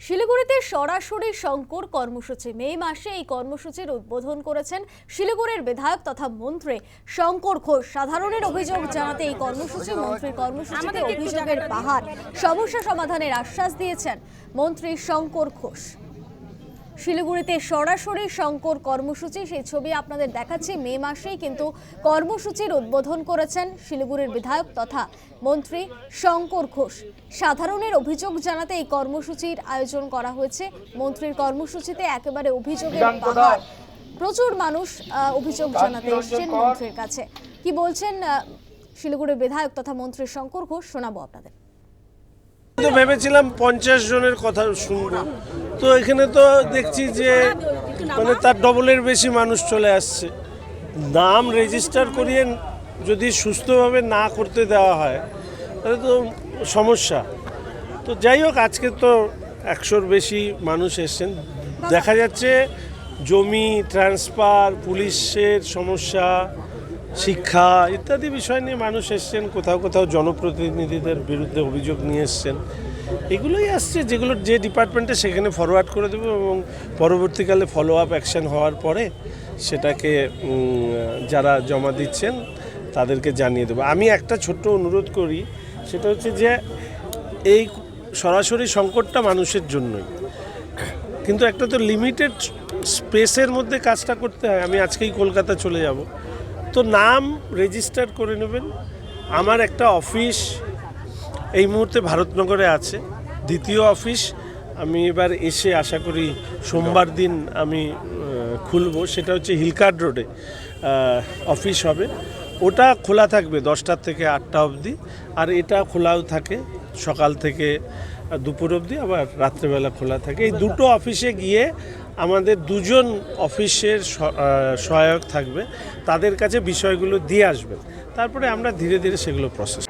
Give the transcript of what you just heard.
শিলিগুড়িতে সরাসরি শঙ্কর কর্মসূচি মে মাসে এই কর্মসূচির উদ্বোধন করেছেন শিলিগুড়ির বিধায়ক তথা মন্ত্রী শঙ্কর ঘোষ। সাধারণের অভিযোগ জানাতে এই কর্মসূচি মন্ত্রীর কর্মসূচিতে অভিযোগের পাহাড়, সমস্যা সমাধানের আশ্বাস দিয়েছেন মন্ত্রী শঙ্কর ঘোষ। শিলিগুড়িতে সরাসরি শঙ্কর কর্মসূচি, সেই ছবি আপনাদের দেখাচ্ছি। মে মাসেই কিন্তু কর্মসূচির উদ্বোধন করেছেন শিলিগুড়ির বিধায়ক তথা মন্ত্রী শঙ্কর ঘোষ। সাধারণের অভিযোগ জানাতে এই কর্মসূচির আয়োজন করা হয়েছে। মন্ত্রীর কর্মসূচিতে একেবারে অভিযোগের পাহাড়, প্রচুর মানুষ অভিযোগ জানাতে এসেছেন মন্ত্রীর কাছে। কি বলছেন শিলিগুড়ির বিধায়ক তথা মন্ত্রী শঙ্কর ঘোষ, শোনাবো আপনাদের। তো ভেবেছিলাম 50 জনের কথা শুনবো, তো এখানে তো দেখছি যে মানে তার ডবলের বেশি মানুষ চলে আসছে। নাম রেজিস্টার করিয়ে যদি সুস্থভাবে না করতে দেওয়া হয় তাহলে তো সমস্যা। তো যাই হোক, আজকে তো 100-র বেশি মানুষ এসছেন। দেখা যাচ্ছে জমি ট্রান্সফার, পুলিশের সমস্যা, শিক্ষা ইত্যাদি বিষয় নিয়ে মানুষ এসছেন। কোথাও কোথাও জনপ্রতিনিধিদের বিরুদ্ধে অভিযোগ নিয়ে এসছেন। এগুলোই আসছে, যেগুলো যে ডিপার্টমেন্টে সেখানে ফরওয়ার্ড করে দেবো এবং পরবর্তীকালে ফলো আপ অ্যাকশন হওয়ার পরে সেটাকে যারা জমা দিচ্ছেন তাদেরকে জানিয়ে দেবো। আমি একটা ছোট্ট অনুরোধ করি, সেটা হচ্ছে যে এই সরাসরি সংকটটা মানুষের জন্যই, কিন্তু একটা তো লিমিটেড স্পেসের মধ্যে কাজটা করতে হয়। আমি আজকেই কলকাতা চলে যাব, তো নাম রেজিস্টার করে নেবেন। আমার একটা অফিস এই মুহূর্তে ভারতনগরে আছে, দ্বিতীয় অফিস আমি এবার এসে আশা করি সোমবার দিন আমি খুলব। সেটা হচ্ছে হিলকার্ড রোডে অফিস হবে। ওটা খোলা থাকবে 10টা থেকে 8টা অবধি, আর এটা খোলাও থাকে সকাল থেকে দুপুর অবধি, আবার রাত্রেবেলা খোলা থাকে। এই দুটো অফিসে গিয়ে আমাদের দুজন অফিসের সহায়ক থাকবে, তাদের কাছে বিষয়গুলো দিয়ে আসবেন। তারপরে আমরা ধীরে ধীরে সেগুলো প্রসেস